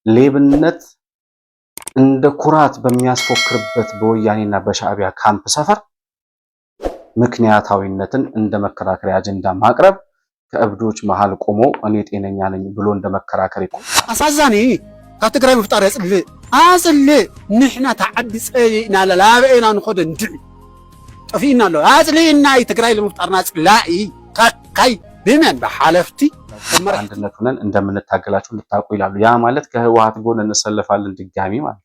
ሌብነት እንደ ኩራት በሚያስፎክርበት በወያኔና በሻዕቢያ ካምፕ ሰፈር ምክንያታዊነትን እንደ መከራከሪያ አጀንዳ ማቅረብ ከእብዶች መሃል ቆሞ እኔ ጤነኛ ነኝ ብሎ እንደ መከራከር ይቆጣል። አሳዛኒ ካብ ትግራይ ምፍጣር አጽልእ ንሕና ተዓዲ ፀይና ለላበኤና ንኾደ እንድዕ ጠፊና ኣሎ አጽልእና ትግራይ ለምፍጣርና ጽላኢ ካካይ ብመን በሐለፍቲ አንድነት ሆነን እንደምንታገላችሁ ልታውቁ ይላሉ። ያ ማለት ከህወሓት ጎን እንሰለፋለን ድጋሚ ማለት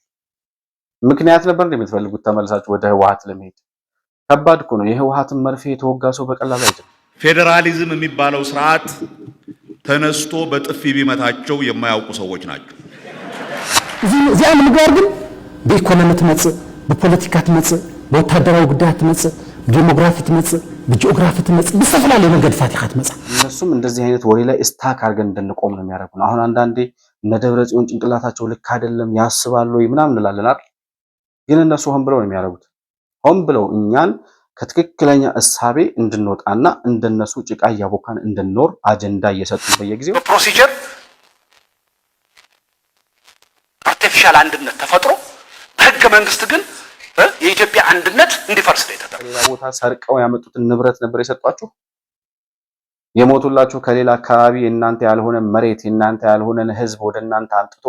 ምክንያት ነበር እንደምትፈልጉት ተመልሳችሁ ወደ ህወሓት ለመሄድ ከባድ እኮ ነው። የህወሓትን መርፌ የተወጋ ሰው በቀላሉ አይደለም። ፌዴራሊዝም የሚባለው ስርዓት ተነስቶ በጥፊ ቢመታቸው የማያውቁ ሰዎች ናቸው። እዚያ ምግባር ግን በኢኮኖሚ ትመጽእ፣ በፖለቲካ ትመጽእ፣ በወታደራዊ ጉዳይ ትመጽእ፣ በዲሞግራፊ ትመጽእ፣ በጂኦግራፊ ትመጽእ፣ በተፈላለየ መንገድ ፋቲካ ትመጽእ። እነሱም እንደዚህ አይነት ወሬ ላይ ስታክ አድርገን እንድንቆም ነው የሚያደርጉን። አሁን አንዳንዴ እነ ደብረጽዮን ጭንቅላታቸው ልክ አይደለም ያስባሉ ወይ ምናምን እንላለን አይደል? ግን እነሱ ሆን ብለው ነው የሚያደርጉት። ሆን ብለው እኛን ከትክክለኛ እሳቤ እንድንወጣና እንደነሱ ጭቃ እያቦካን እንድንኖር አጀንዳ እየሰጡ በየጊዜው በፕሮሲጀር አርቲፊሻል አንድነት ተፈጥሮ በህገ መንግስት ግን የኢትዮጵያ አንድነት እንዲፈርስ ነው የተደረገው። ሌላ ቦታ ሰርቀው ያመጡትን ንብረት ነበር የሰጧችሁ። የሞቱላችሁ ከሌላ አካባቢ እናንተ ያልሆነ መሬት እናንተ ያልሆነን ህዝብ ወደ እናንተ አምጥቶ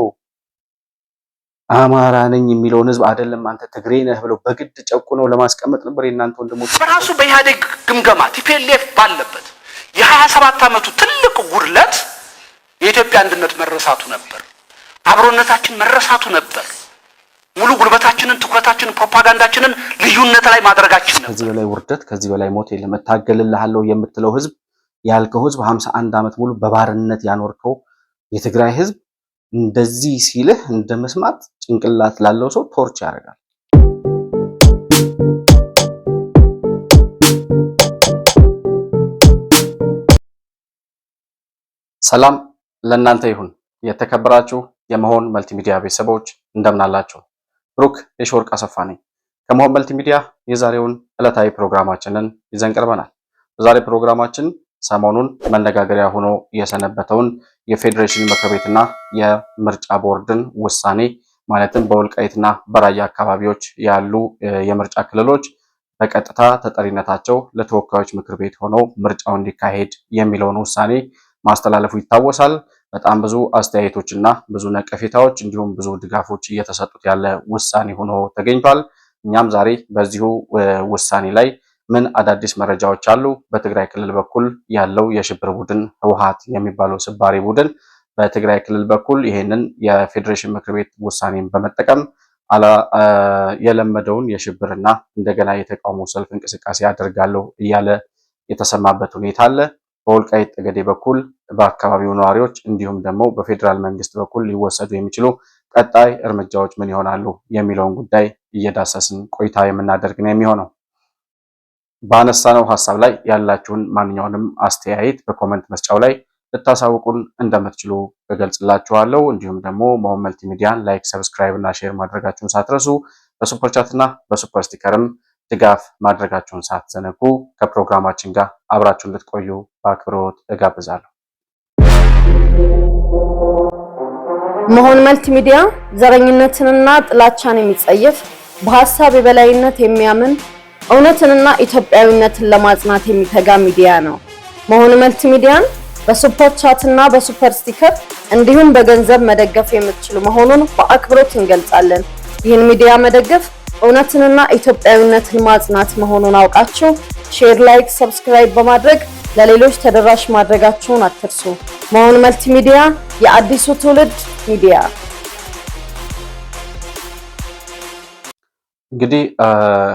አማራ ነኝ የሚለውን ህዝብ አይደለም አንተ ትግሬ ነህ ብለው በግድ ጨቁነው ለማስቀመጥ ነበር የእናንተ ወንድሞች። በራሱ በኢህአዴግ ግምገማ ቲፒኤልኤፍ ባለበት የ27 ዓመቱ ትልቅ ጉድለት የኢትዮጵያ አንድነት መረሳቱ ነበር። አብሮነታችን መረሳቱ ነበር። ሙሉ ጉልበታችንን፣ ትኩረታችንን፣ ፕሮፓጋንዳችንን ልዩነት ላይ ማድረጋችን ነበር። ከዚህ በላይ ውርደት፣ ከዚህ በላይ ሞት የለም። እታገልልሃለሁ የምትለው ህዝብ ያልከው ህዝብ 51 ዓመት ሙሉ በባርነት ያኖርከው የትግራይ ህዝብ እንደዚህ ሲልህ እንደመስማት ጭንቅላት ላለው ሰው ቶርች ያደርጋል። ሰላም ለእናንተ ይሁን። የተከበራችሁ የመሆን መልቲሚዲያ ቤተሰቦች እንደምን አላችሁ? ብሩክ የሾርቅ አሰፋ ነኝ ከመሆን መልቲሚዲያ። የዛሬውን ዕለታዊ ፕሮግራማችንን ይዘን ቀርበናል። በዛሬ ፕሮግራማችን ሰሞኑን መነጋገሪያ ሆኖ የሰነበተውን የፌዴሬሽን ምክር ቤትና የምርጫ ቦርድን ውሳኔ ማለትም በወልቃይትና በራያ አካባቢዎች ያሉ የምርጫ ክልሎች በቀጥታ ተጠሪነታቸው ለተወካዮች ምክር ቤት ሆኖ ምርጫው እንዲካሄድ የሚለውን ውሳኔ ማስተላለፉ ይታወሳል። በጣም ብዙ አስተያየቶችና ብዙ ነቀፌታዎች እንዲሁም ብዙ ድጋፎች እየተሰጡት ያለ ውሳኔ ሆኖ ተገኝቷል። እኛም ዛሬ በዚሁ ውሳኔ ላይ ምን አዳዲስ መረጃዎች አሉ? በትግራይ ክልል በኩል ያለው የሽብር ቡድን ህወሓት የሚባለው ስባሪ ቡድን በትግራይ ክልል በኩል ይሄንን የፌዴሬሽን ምክር ቤት ውሳኔን በመጠቀም የለመደውን የሽብርና እንደገና የተቃውሞ ሰልፍ እንቅስቃሴ አደርጋለሁ እያለ የተሰማበት ሁኔታ አለ። በወልቃይት ጠገዴ በኩል በአካባቢው ነዋሪዎች እንዲሁም ደግሞ በፌዴራል መንግስት በኩል ሊወሰዱ የሚችሉ ቀጣይ እርምጃዎች ምን ይሆናሉ የሚለውን ጉዳይ እየዳሰስን ቆይታ የምናደርግ ነው የሚሆነው። ባነሳነው ሐሳብ ላይ ያላችሁን ማንኛውንም አስተያየት በኮሜንት መስጫው ላይ ልታሳውቁን እንደምትችሉ እገልጽላችኋለሁ። እንዲሁም ደግሞ መሆን መልቲሚዲያን ላይክ፣ ሰብስክራይብ እና ሼር ማድረጋችሁን ሳትረሱ በሱፐር ቻት እና በሱፐር ስቲከርም ድጋፍ ማድረጋችሁን ሳትዘነጉ ከፕሮግራማችን ጋር አብራችሁን እንድትቆዩ በአክብሮት እጋብዛለሁ። መሆን መልቲሚዲያ ዘረኝነትንና ጥላቻን የሚጸየፍ በሐሳብ የበላይነት የሚያምን እውነትንና ኢትዮጵያዊነትን ለማጽናት የሚተጋ ሚዲያ ነው። መሆን መልቲሚዲያን በሱፐር ቻት እና በሱፐር ስቲከር እንዲሁም በገንዘብ መደገፍ የምትችሉ መሆኑን በአክብሮት እንገልጻለን። ይህን ሚዲያ መደገፍ እውነትንና ኢትዮጵያዊነትን ማጽናት መሆኑን አውቃችሁ ሼር፣ ላይክ፣ ሰብስክራይብ በማድረግ ለሌሎች ተደራሽ ማድረጋችሁን አትርሱ። መሆን መልቲሚዲያ የአዲሱ ትውልድ ሚዲያ። እንግዲህ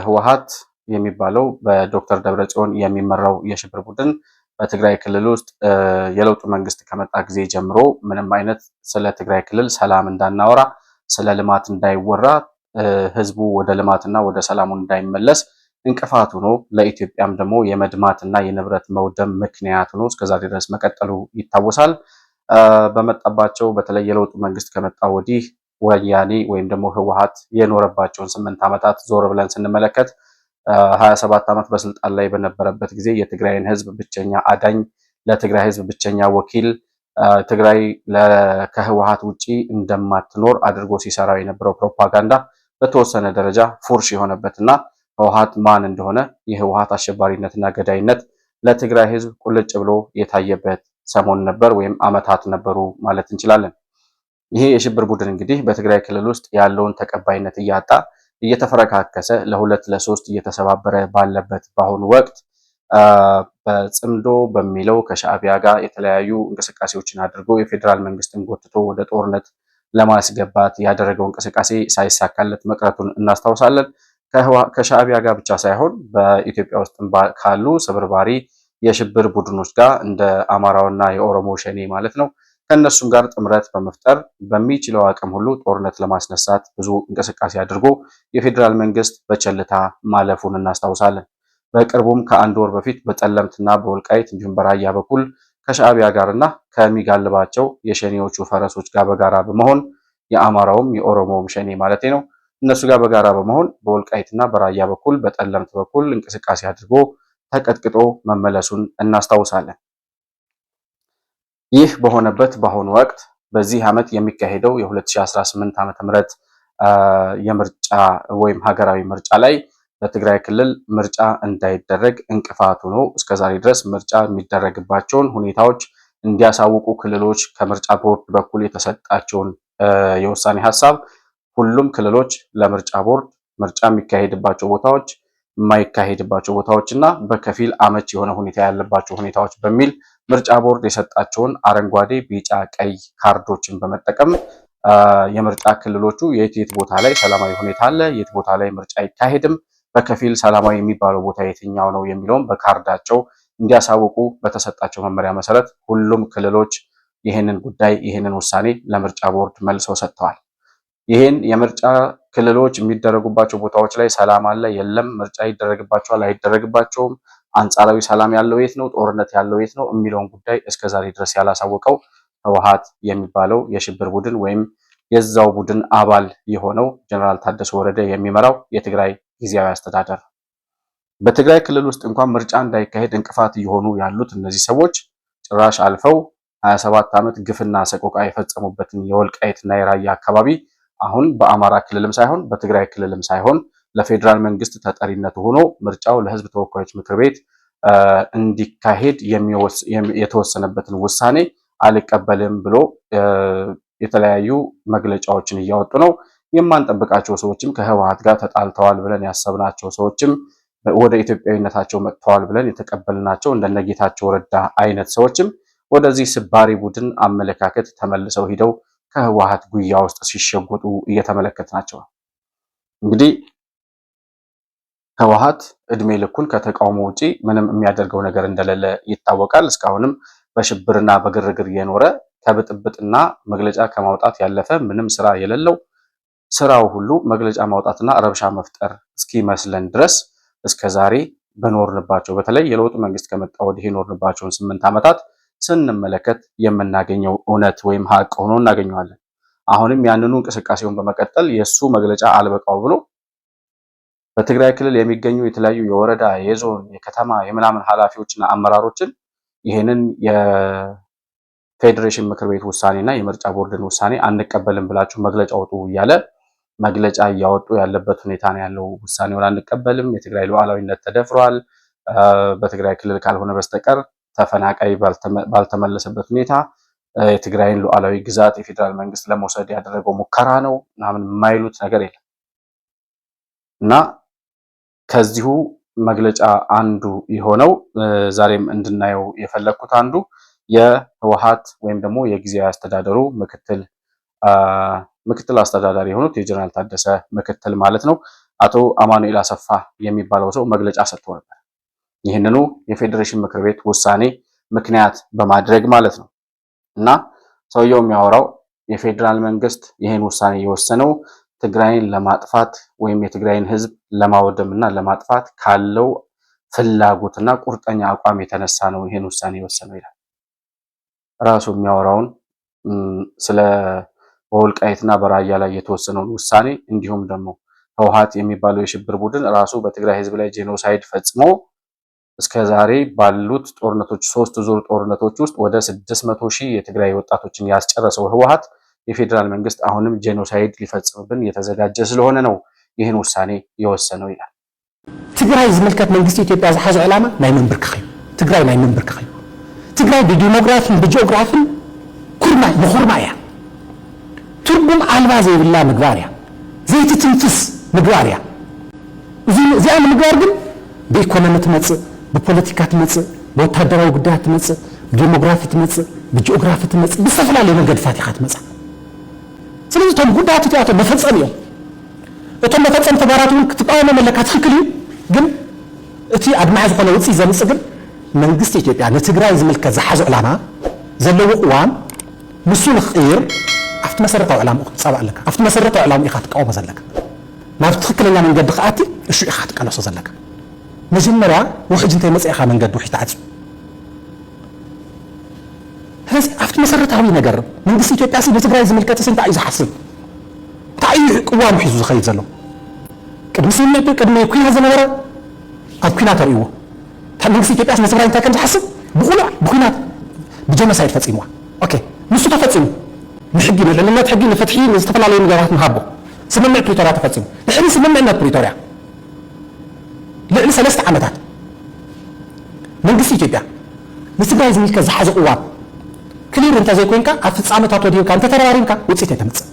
ህወሓት የሚባለው በዶክተር ደብረጽዮን የሚመራው የሽብር ቡድን በትግራይ ክልል ውስጥ የለውጡ መንግስት ከመጣ ጊዜ ጀምሮ ምንም አይነት ስለ ትግራይ ክልል ሰላም እንዳናወራ፣ ስለ ልማት እንዳይወራ፣ ህዝቡ ወደ ልማትና ወደ ሰላሙ እንዳይመለስ እንቅፋት ሆኖ ለኢትዮጵያም ደግሞ የመድማትና የንብረት መውደም ምክንያት ሆኖ እስከዛሬ ድረስ መቀጠሉ ይታወሳል። በመጣባቸው በተለይ የለውጡ መንግስት ከመጣ ወዲህ ወያኔ ወይም ደግሞ ህወሓት የኖረባቸውን 8 ዓመታት ዞር ብለን ስንመለከት 27 ዓመት በስልጣን ላይ በነበረበት ጊዜ የትግራይን ህዝብ ብቸኛ አዳኝ፣ ለትግራይ ህዝብ ብቸኛ ወኪል ትግራይ ከህወሓት ውጪ እንደማትኖር አድርጎ ሲሰራው የነበረው ፕሮፓጋንዳ በተወሰነ ደረጃ ፉርሽ የሆነበትና ህወሓት ማን እንደሆነ የህወሓት አሸባሪነትና ገዳይነት ለትግራይ ህዝብ ቁልጭ ብሎ የታየበት ሰሞን ነበር ወይም አመታት ነበሩ ማለት እንችላለን። ይሄ የሽብር ቡድን እንግዲህ በትግራይ ክልል ውስጥ ያለውን ተቀባይነት እያጣ እየተፈረካከሰ ለሁለት ለሶስት እየተሰባበረ ባለበት በአሁኑ ወቅት በጽምዶ በሚለው ከሻዕቢያ ጋር የተለያዩ እንቅስቃሴዎችን አድርጎ የፌዴራል መንግስትን ጎትቶ ወደ ጦርነት ለማስገባት ያደረገው እንቅስቃሴ ሳይሳካለት መቅረቱን እናስታውሳለን። ከሻዕቢያ ጋር ብቻ ሳይሆን በኢትዮጵያ ውስጥ ካሉ ስብርባሪ የሽብር ቡድኖች ጋር እንደ አማራውና የኦሮሞ ሸኔ ማለት ነው ከእነሱም ጋር ጥምረት በመፍጠር በሚችለው አቅም ሁሉ ጦርነት ለማስነሳት ብዙ እንቅስቃሴ አድርጎ የፌዴራል መንግስት በቸልታ ማለፉን እናስታውሳለን። በቅርቡም ከአንድ ወር በፊት በጠለምትና በወልቃይት እንዲሁም በራያ በኩል ከሻዕቢያ ጋርና ከሚጋልባቸው የሸኔዎቹ ፈረሶች ጋር በጋራ በመሆን የአማራውም የኦሮሞውም ሸኔ ማለት ነው እነሱ ጋር በጋራ በመሆን በወልቃይትና በራያ በኩል በጠለምት በኩል እንቅስቃሴ አድርጎ ተቀጥቅጦ መመለሱን እናስታውሳለን። ይህ በሆነበት በአሁኑ ወቅት በዚህ ዓመት የሚካሄደው የ2018 ዓመተ ምህረት የምርጫ ወይም ሀገራዊ ምርጫ ላይ በትግራይ ክልል ምርጫ እንዳይደረግ እንቅፋት ሆኖ እስከዛሬ ድረስ ምርጫ የሚደረግባቸውን ሁኔታዎች እንዲያሳውቁ ክልሎች ከምርጫ ቦርድ በኩል የተሰጣቸውን የውሳኔ ሀሳብ ሁሉም ክልሎች ለምርጫ ቦርድ ምርጫ የሚካሄድባቸው ቦታዎች፣ የማይካሄድባቸው ቦታዎች እና በከፊል አመች የሆነ ሁኔታ ያለባቸው ሁኔታዎች በሚል ምርጫ ቦርድ የሰጣቸውን አረንጓዴ፣ ቢጫ፣ ቀይ ካርዶችን በመጠቀም የምርጫ ክልሎቹ የት ቦታ ላይ ሰላማዊ ሁኔታ አለ፣ የት ቦታ ላይ ምርጫ አይካሄድም፣ በከፊል ሰላማዊ የሚባለው ቦታ የትኛው ነው የሚለውን በካርዳቸው እንዲያሳውቁ በተሰጣቸው መመሪያ መሰረት ሁሉም ክልሎች ይህንን ውሳኔ ለምርጫ ቦርድ መልሰው ሰጥተዋል። ይህን የምርጫ ክልሎች የሚደረጉባቸው ቦታዎች ላይ ሰላም አለ የለም፣ ምርጫ ይደረግባቸዋል አይደረግባቸውም፣ አንጻራዊ ሰላም ያለው የት ነው፣ ጦርነት ያለው የት ነው የሚለውን ጉዳይ እስከዛሬ ድረስ ያላሳወቀው ህወሓት የሚባለው የሽብር ቡድን ወይም የዛው ቡድን አባል የሆነው ጀነራል ታደሰ ወረደ የሚመራው የትግራይ ጊዜያዊ አስተዳደር። በትግራይ ክልል ውስጥ እንኳን ምርጫ እንዳይካሄድ እንቅፋት እየሆኑ ያሉት እነዚህ ሰዎች ጭራሽ አልፈው 27 ዓመት ግፍና ሰቆቃ የፈጸሙበትን የወልቃይትና የራያ አካባቢ አሁን በአማራ ክልልም ሳይሆን በትግራይ ክልልም ሳይሆን ለፌዴራል መንግስት ተጠሪነቱ ሆኖ ምርጫው ለህዝብ ተወካዮች ምክር ቤት እንዲካሄድ የተወሰነበትን ውሳኔ አልቀበልም ብሎ የተለያዩ መግለጫዎችን እያወጡ ነው። የማንጠብቃቸው ሰዎችም ከህወሓት ጋር ተጣልተዋል ብለን ያሰብናቸው ሰዎችም ወደ ኢትዮጵያዊነታቸው መጥተዋል ብለን የተቀበልናቸው እንደነ ጌታቸው ረዳ አይነት ሰዎችም ወደዚህ ስባሪ ቡድን አመለካከት ተመልሰው ሂደው ከህወሓት ጉያ ውስጥ ሲሸጎጡ እየተመለከትናቸው ነው። እንግዲህ ህወሓት እድሜ ልኩን ከተቃውሞ ውጪ ምንም የሚያደርገው ነገር እንደሌለ ይታወቃል። እስካሁንም በሽብርና በግርግር እየኖረ ከብጥብጥና መግለጫ ከማውጣት ያለፈ ምንም ስራ የሌለው ስራው ሁሉ መግለጫ ማውጣትና ረብሻ መፍጠር እስኪመስለን ድረስ እስከዛሬ በኖርንባቸው በተለይ የለውጡ መንግስት ከመጣ ወዲህ የኖርንባቸውን 8 ዓመታት ስንመለከት የምናገኘው እውነት ወይም ሀቅ ሆኖ እናገኘዋለን። አሁንም ያንኑ እንቅስቃሴውን በመቀጠል የሱ መግለጫ አልበቃው ብሎ በትግራይ ክልል የሚገኙ የተለያዩ የወረዳ፣ የዞን፣ የከተማ የምናምን ኃላፊዎችና አመራሮችን ይህንን የፌዴሬሽን ምክር ቤት ውሳኔና የምርጫ ቦርድን ውሳኔ አንቀበልም ብላችሁ መግለጫ አውጡ እያለ መግለጫ እያወጡ ያለበት ሁኔታ ነው ያለው። ውሳኔውን አንቀበልም፣ የትግራይ ሉዓላዊነት ተደፍሯል፣ በትግራይ ክልል ካልሆነ በስተቀር ተፈናቃይ ባልተመለሰበት ሁኔታ የትግራይን ሉዓላዊ ግዛት የፌዴራል መንግስት ለመውሰድ ያደረገው ሙከራ ነው ምናምን የማይሉት ነገር የለም እና ከዚሁ መግለጫ አንዱ የሆነው ዛሬም እንድናየው የፈለኩት አንዱ የህወሓት ወይም ደግሞ የጊዜያዊ አስተዳደሩ ምክትል አስተዳዳሪ የሆኑት የጀነራል ታደሰ ምክትል ማለት ነው አቶ አማኑኤል አሰፋ የሚባለው ሰው መግለጫ ሰጥቶ ነበር። ይህንኑ የፌዴሬሽን ምክር ቤት ውሳኔ ምክንያት በማድረግ ማለት ነው እና ሰውየው የሚያወራው የፌዴራል መንግስት ይህን ውሳኔ የወሰነው ትግራይን ለማጥፋት ወይም የትግራይን ህዝብ ለማውደም እና ለማጥፋት ካለው ፍላጎትና ቁርጠኛ አቋም የተነሳ ነው ይህን ውሳኔ የወሰነው ይላል። ራሱ የሚያወራውን ስለ በወልቃይትና በራያ ላይ የተወሰነውን ውሳኔ እንዲሁም ደግሞ ህወሓት የሚባለው የሽብር ቡድን ራሱ በትግራይ ህዝብ ላይ ጄኖሳይድ ፈጽሞ እስከዛሬ ባሉት ጦርነቶች 3 ዙር ጦርነቶች ውስጥ ወደ 600,000 የትግራይ ወጣቶችን ያስጨረሰው ህወሓት የፌዴራል መንግስት አሁንም ጄኖሳይድ ሊፈጽምብን የተዘጋጀ ስለሆነ ነው ይህን ውሳኔ የወሰነው ይላል። ትግራይ ዝምልከት መንግስት ኢትዮጵያ ዝሓዘ ዕላማ ናይ መንብርክኽ እዩ። ትግራይ ናይ መንብርክኽ እዩ። ትግራይ ብዲሞግራፊን ብጂኦግራፊን ኩርማ እያ። ትርጉም አልባ ዘይብላ ምግባር እያ። ዘይትትንፍስ ምግባር እያ። እዚኣ ምግባር ግን ብኢኮኖሚ ትመጽእ፣ ብፖለቲካ ትመጽእ፣ ብወታደራዊ ጉዳያት ትመጽእ፣ ብዲሞግራፊ ትመጽእ፣ ብጂኦግራፊ ትመጽእ፣ ብዝተፈላለዩ መንገድታት ኢኻ ትመጽእ። ስለዚ እቶም ጉዳያት እቲኣቶም መፈጸም እዮም። እቶም መፈጸም ተግባራት እውን ክትቃወሞ መለካ ትኽክል እዩ። ግን እቲ ኣድማዒ ዝኾነ ውፅኢት ዘምጽእ ግን መንግስቲ ኢትዮጵያ ንትግራይ ዝምልከት ዝሓዘ ዕላማ ዘለዎ ቅዋም ንሱ ንኽቕይር ኣብቲ መሰረታዊ ዕላማ ክትፀብቕ ኣለካ። ኣብቲ መሰረታዊ ዕላማ ኢኻ ትቃወሞ ዘለካ። ናብ ትኽክለኛ መንገዲ ክኣቲ እሹ ኢኻ ትቀለሶ ዘለካ። መጀመርያ ውሕጅ እንተይ መፅኢኻ መንገዲ ውሕጅ ተዓፅዩ። ስለዚ ኣብቲ መሰረታዊ ነገር መንግስቲ ኢትዮጵያ ንትግራይ ዝምልከት እንታይ እዩ ዝሓስብ? እንታይ እዩ ቅዋም ሒዙ ዝኸይድ ዘሎ? ቅድሚ ስምምዕ ቅድሚ ኩናት ዝነበረ ኣብ ኩናት ተርእይዎ መንግስቲ ኢትዮጵያ ንትግራይ እንታይ ከም ዝሓስብ ብቑልዕ ብኩናት ብጀኖሳይድ ፈፂምዋ። ኦኬ ንሱ ተፈፂሙ ንሕጊ ንልዕልነት ሕጊ ንፍትሒ ንዝተፈላለዩ ነገራት ንሃቦ ስምምዕ ፕሪቶርያ ተፈፂሙ። ድሕሪ ስምምዕነት ፕሪቶርያ ልዕሊ 3 ዓመታት መንግስቲ ኢትዮጵያ ንትግራይ ዝምልከት ዝሓዘ ቅዋም ክሊር እንተዘይኮንካ ኣብ ፍጻመታት ወዲብካ እንተተራሪምካ ውፅኢት የተምፅእ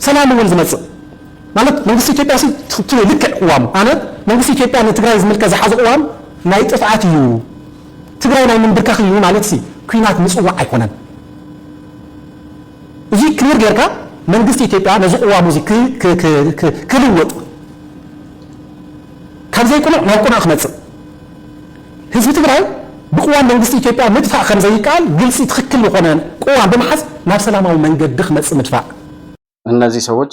ሰላም እውን ዝመፅእ ማለት መንግስቲ ኢትዮጵያ ትክክል ልክዕ ቅዋሙ ኣነ መንግስቲ ኢትዮጵያ ንትግራይ ዝምልከት ዝሓዘ ቅዋም ናይ ጥፍዓት እዩ ትግራይ ናይ ምንብርካኽ እዩ ማለት ኩናት ምፅዋዕ ኣይኮነን። እዚ ክሊር ጌርካ መንግስቲ ኢትዮጵያ ነዚ ቅዋሙ እዚ ክልወጥ ካብ ዘይቁኑዕ ናብ ቁኑዕ ክመፅእ ህዝቢ ትግራይ ብቅዋም መንግስቲ ኢትዮጵያ ምድፋዕ ከም ዘይከኣል ግልፂ ትክክል ዝኾነ ቅዋም ብምሓዝ ናብ ሰላማዊ መንገዲ ክመፅእ ምድፋዕ። እነዚህ ሰዎች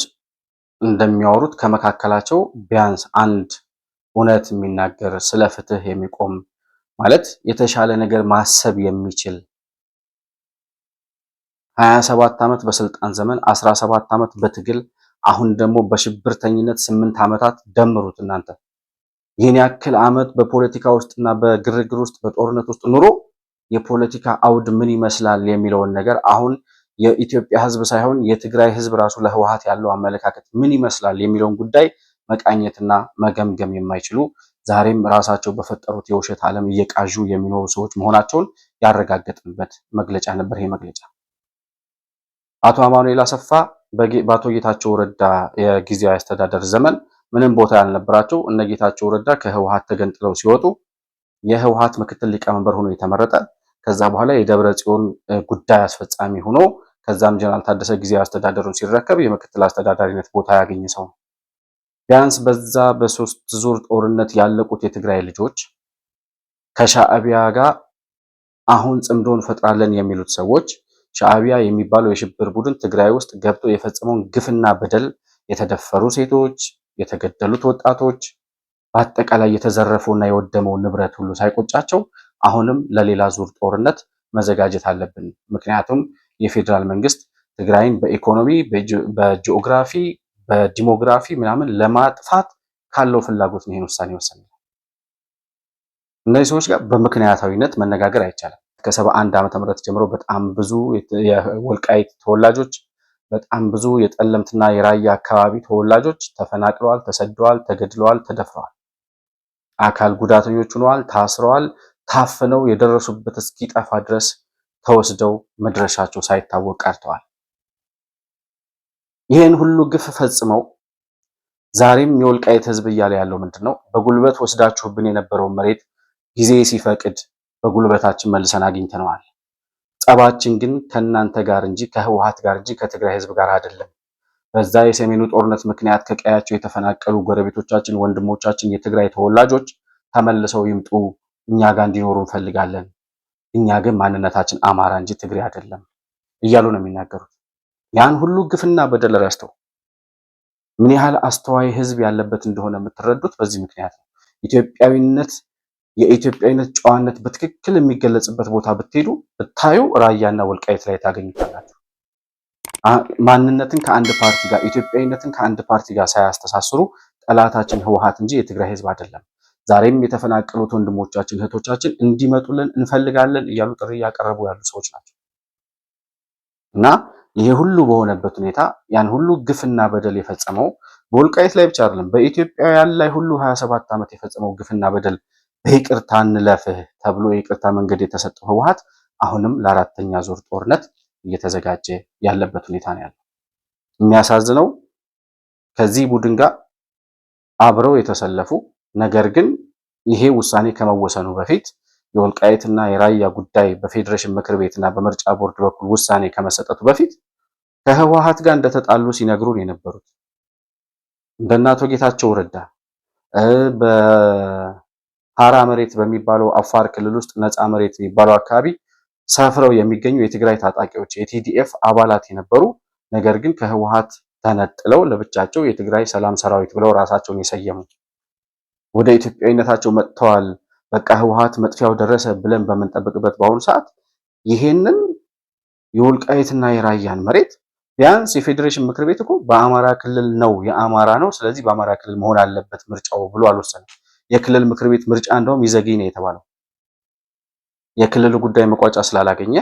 እንደሚያወሩት ከመካከላቸው ቢያንስ አንድ እውነት የሚናገር ስለ ፍትህ የሚቆም ማለት የተሻለ ነገር ማሰብ የሚችል 27 ዓመት በስልጣን ዘመን 17 ዓመት በትግል አሁን ደግሞ በሽብርተኝነት 8 ዓመታት ደምሩት እናንተ ይህን ያክል ዓመት በፖለቲካ ውስጥና በግርግር ውስጥ በጦርነት ውስጥ ኑሮ የፖለቲካ አውድ ምን ይመስላል የሚለውን ነገር አሁን የኢትዮጵያ ህዝብ ሳይሆን የትግራይ ህዝብ ራሱ ለህወሓት ያለው አመለካከት ምን ይመስላል የሚለውን ጉዳይ መቃኘትና መገምገም የማይችሉ ዛሬም ራሳቸው በፈጠሩት የውሸት ዓለም እየቃዡ የሚኖሩ ሰዎች መሆናቸውን ያረጋገጥንበት መግለጫ ነበር። ይሄ መግለጫ አቶ አማኑኤል አሰፋ በአቶ ጌታቸው ረዳ የጊዜያዊ አስተዳደር ዘመን ምንም ቦታ ያልነበራቸው እነ ጌታቸው ረዳ ከህወሓት ተገንጥለው ሲወጡ የህወሓት ምክትል ሊቀመንበር ሆኖ የተመረጠ ከዛ በኋላ የደብረ ጽዮን ጉዳይ አስፈጻሚ ሆኖ ከዛም ጀነራል ታደሰ ጊዜያዊ አስተዳደሩን ሲረከብ የምክትል አስተዳዳሪነት ቦታ ያገኘ ሰው። ቢያንስ በዛ በ3 ዙር ጦርነት ያለቁት የትግራይ ልጆች ከሻዕቢያ ጋር አሁን ጽምዶን ፈጥራለን የሚሉት ሰዎች ሻዕቢያ የሚባለው የሽብር ቡድን ትግራይ ውስጥ ገብቶ የፈጸመውን ግፍና በደል የተደፈሩ ሴቶች፣ የተገደሉት ወጣቶች፣ በአጠቃላይ የተዘረፈውና የወደመው ንብረት ሁሉ ሳይቆጫቸው አሁንም ለሌላ ዙር ጦርነት መዘጋጀት አለብን። ምክንያቱም የፌዴራል መንግስት ትግራይን በኢኮኖሚ፣ በጂኦግራፊ፣ በዲሞግራፊ ምናምን ለማጥፋት ካለው ፍላጎት ነው ይሄን ውሳኔ ወሰነው። እነዚህ ሰዎች ጋር በምክንያታዊነት መነጋገር አይቻልም። ከ71 ዓመተ ምህረት ጀምሮ በጣም ብዙ የወልቃይት ተወላጆች በጣም ብዙ የጠለምትና የራያ አካባቢ ተወላጆች ተፈናቅለዋል፣ ተሰደዋል፣ ተገድለዋል፣ ተደፍረዋል። አካል ጉዳተኞች ሆነዋል፣ ታስረዋል፣ ታፍነው የደረሱበት እስኪጠፋ ድረስ ተወስደው መድረሻቸው ሳይታወቅ ቀርተዋል። ይሄን ሁሉ ግፍ ፈጽመው ዛሬም የወልቃይት ህዝብ እያለ ያለው ምንድነው? በጉልበት ወስዳችሁብን የነበረው መሬት ጊዜ ሲፈቅድ በጉልበታችን መልሰን አግኝተነዋል። ጸባችን ግን ከናንተ ጋር እንጂ ከህወሓት ጋር እንጂ ከትግራይ ህዝብ ጋር አይደለም። በዛ የሰሜኑ ጦርነት ምክንያት ከቀያቸው የተፈናቀሉ ጎረቤቶቻችን፣ ወንድሞቻችን የትግራይ ተወላጆች ተመልሰው ይምጡ፣ እኛ ጋር እንዲኖሩ እንፈልጋለን። እኛ ግን ማንነታችን አማራ እንጂ ትግሬ አይደለም እያሉ ነው የሚናገሩት። ያን ሁሉ ግፍና በደል ረስተው ምን ያህል አስተዋይ ህዝብ ያለበት እንደሆነ የምትረዱት በዚህ ምክንያት ነው። ኢትዮጵያዊነት የኢትዮጵያዊነት ጨዋነት በትክክል የሚገለጽበት ቦታ ብትሄዱ ብታዩ ራያና ወልቃይት ላይ ታገኙታላችሁ። ማንነትን ከአንድ ፓርቲ ጋር ኢትዮጵያዊነትን ከአንድ ፓርቲ ጋር ሳያስተሳስሩ ጠላታችን ህወሓት እንጂ የትግራይ ህዝብ አይደለም፣ ዛሬም የተፈናቀሉት ወንድሞቻችን እህቶቻችን እንዲመጡልን እንፈልጋለን እያሉ ጥሪ እያቀረቡ ያሉ ሰዎች ናቸው። እና ይሄ ሁሉ በሆነበት ሁኔታ ያን ሁሉ ግፍና በደል የፈጸመው በወልቃይት ላይ ብቻ አይደለም፣ በኢትዮጵያውያን ላይ ሁሉ 27 ዓመት የፈጸመው ግፍና በደል በይቅርታ እንለፍህ ተብሎ የይቅርታ መንገድ የተሰጠው ህወሓት አሁንም ለአራተኛ ዙር ጦርነት እየተዘጋጀ ያለበት ሁኔታ ነው ያለው። የሚያሳዝነው ከዚህ ቡድን ጋር አብረው የተሰለፉ ነገር ግን ይሄ ውሳኔ ከመወሰኑ በፊት የወልቃይትና የራያ ጉዳይ በፌዴሬሽን ምክር ቤትና በምርጫ ቦርድ በኩል ውሳኔ ከመሰጠቱ በፊት ከህወሓት ጋር እንደተጣሉ ሲነግሩን የነበሩት እንደነ አቶ ጌታቸው ረዳ በሐራ መሬት በሚባለው አፋር ክልል ውስጥ ነፃ መሬት የሚባለው አካባቢ ሰፍረው የሚገኙ የትግራይ ታጣቂዎች የቲዲኤፍ አባላት የነበሩ ነገር ግን ከህወሓት ተነጥለው ለብቻቸው የትግራይ ሰላም ሰራዊት ብለው ራሳቸውን የሰየሙ ወደ ኢትዮጵያዊነታቸው መጥተዋል። በቃ ህወሓት መጥፊያው ደረሰ ብለን በምንጠብቅበት በአሁኑ ሰዓት ይሄንን የወልቃይትና የራያን መሬት ቢያንስ የፌዴሬሽን ምክር ቤት እኮ በአማራ ክልል ነው የአማራ ነው፣ ስለዚህ በአማራ ክልል መሆን አለበት ምርጫው ብሎ አልወሰነም። የክልል ምክር ቤት ምርጫ እንደውም ይዘግይ ነው የተባለው። የክልል ጉዳይ መቋጫ ስላላገኘ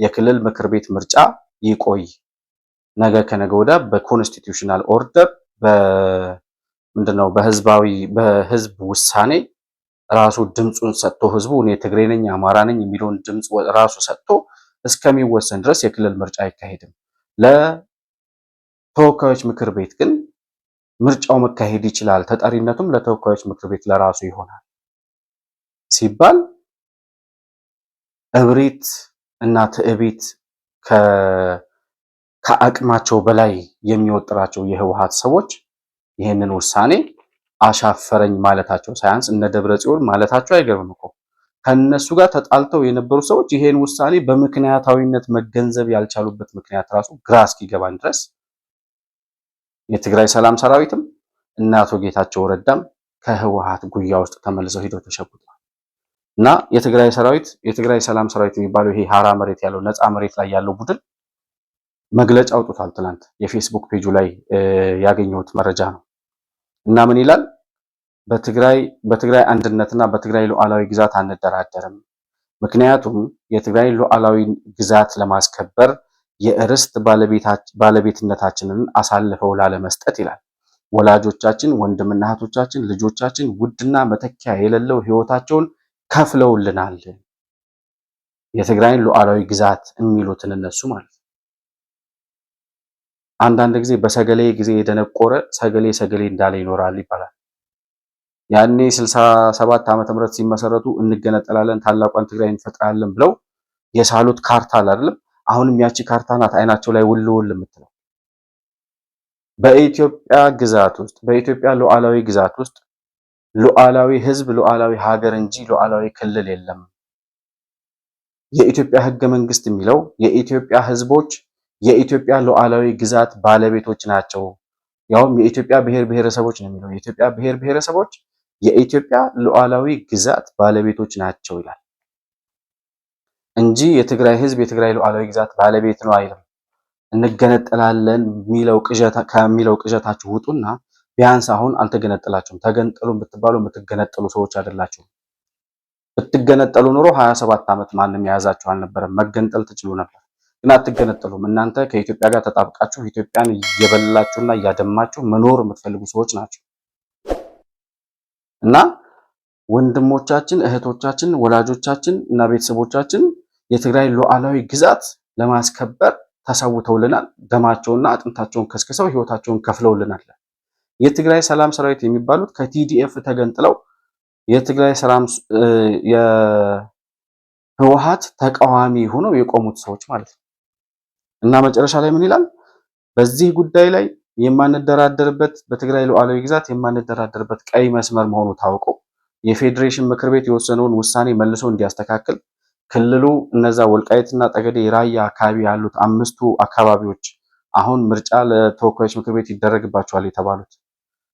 የክልል ምክር ቤት ምርጫ ይቆይ፣ ነገ ከነገ ወዲያ በኮንስቲቱሽናል ኦርደር ምንድነው በህዝብ ውሳኔ ራሱ ድምጹን ሰጥቶ ህዝቡ እኔ ትግሬ ነኝ አማራ ነኝ የሚለውን ድምጽ ራሱ ሰጥቶ እስከሚወሰን ድረስ የክልል ምርጫ አይካሄድም። ለተወካዮች ምክር ቤት ግን ምርጫው መካሄድ ይችላል፣ ተጠሪነቱም ለተወካዮች ምክር ቤት ለራሱ ይሆናል ሲባል እብሪት እና ትዕቢት ከአቅማቸው በላይ የሚወጥራቸው የህወሓት ሰዎች ይህንን ውሳኔ አሻፈረኝ ማለታቸው ሳያንስ እነ ደብረ ጽዮን ማለታቸው አይገርምም እኮ። ከነሱ ጋር ተጣልተው የነበሩ ሰዎች ይሄን ውሳኔ በምክንያታዊነት መገንዘብ ያልቻሉበት ምክንያት ራሱ ግራ እስኪገባን ድረስ የትግራይ ሰላም ሰራዊትም እና አቶ ጌታቸው ረዳም ከህወሓት ጉያ ውስጥ ተመልሰው ሄደው ተሸጉጠዋል። እና የትግራይ ሰላም ሰራዊት የሚባለው ይሄ ሐራ መሬት ያለው ነፃ መሬት ላይ ያለው ቡድን መግለጫ አውጥቷል። ትናንት የፌስቡክ ፔጁ ላይ ያገኘሁት መረጃ ነው። እና ምን ይላል? በትግራይ አንድነትና በትግራይ ሉዓላዊ ግዛት አንደራደርም። ምክንያቱም የትግራይ ሉዓላዊ ግዛት ለማስከበር የእርስት ባለቤትነታችንን አሳልፈው ላለመስጠት ይላል ወላጆቻችን፣ ወንድምና እህቶቻችን፣ ልጆቻችን ውድና መተኪያ የሌለው ህይወታቸውን ከፍለውልናል። የትግራይን ሉዓላዊ ግዛት የሚሉትን እነሱ ማለት ነው። አንዳንድ ጊዜ በሰገሌ ጊዜ የደነቆረ ሰገሌ እንዳለ ይኖራል ይባላል። ያኔ 67 ዓመተ ምህረት ሲመሰረቱ እንገነጠላለን ታላቋን ትግራይ እንፈጥራለን ብለው የሳሉት ካርታ አይደለም። አሁንም ያቺ ካርታ ናት አይናቸው ላይ ውል የምትለው። በኢትዮጵያ ግዛት ውስጥ በኢትዮጵያ ሉዓላዊ ግዛት ውስጥ ሉዓላዊ ህዝብ፣ ሉዓላዊ ሀገር እንጂ ሉዓላዊ ክልል የለም። የኢትዮጵያ ህገ መንግስት የሚለው የኢትዮጵያ ህዝቦች የኢትዮጵያ ሉዓላዊ ግዛት ባለቤቶች ናቸው። ያውም የኢትዮጵያ ብሔር ብሔረሰቦች ነው የሚለው። የኢትዮጵያ ብሔር ብሔረሰቦች የኢትዮጵያ ሉዓላዊ ግዛት ባለቤቶች ናቸው ይላል እንጂ የትግራይ ህዝብ የትግራይ ሉዓላዊ ግዛት ባለቤት ነው አይልም። እንገነጠላለን ከሚለው ቅዠታችሁ ውጡና ቢያንስ አሁን አልተገነጠላችሁም። ተገንጠሉ ብትባሉ የምትገነጠሉ ሰዎች አይደላችሁም። ብትገነጠሉ ኑሮ 27 ዓመት ማንም የያዛችሁ አልነበረም። መገንጠል ትችሉ ነበር፣ ግን አትገነጠሉም። እናንተ ከኢትዮጵያ ጋር ተጣብቃችሁ ኢትዮጵያን እየበላችሁና እያደማችሁ መኖር የምትፈልጉ ሰዎች ናቸው። እና ወንድሞቻችን፣ እህቶቻችን፣ ወላጆቻችን እና ቤተሰቦቻችን የትግራይ ሉዓላዊ ግዛት ለማስከበር ተሰውተውልናል። ደማቸውና አጥንታቸውን ከስክሰው ህይወታቸውን ከፍለውልናል። የትግራይ ሰላም ሰራዊት የሚባሉት ከቲዲኤፍ ተገንጥለው የትግራይ ሰላም የህወሓት ተቃዋሚ ሆነው የቆሙት ሰዎች ማለት ነው። እና መጨረሻ ላይ ምን ይላል? በዚህ ጉዳይ ላይ የማንደራደርበት በትግራይ ሉዓላዊ ግዛት የማንደራደርበት ቀይ መስመር መሆኑ ታውቆ የፌዴሬሽን ምክር ቤት የወሰነውን ውሳኔ መልሶ እንዲያስተካክል ክልሉ እነዛ ወልቃይትና ጠገዴ የራያ አካባቢ ያሉት 5ቱ አካባቢዎች አሁን ምርጫ ለተወካዮች ምክር ቤት ይደረግባቸዋል የተባሉት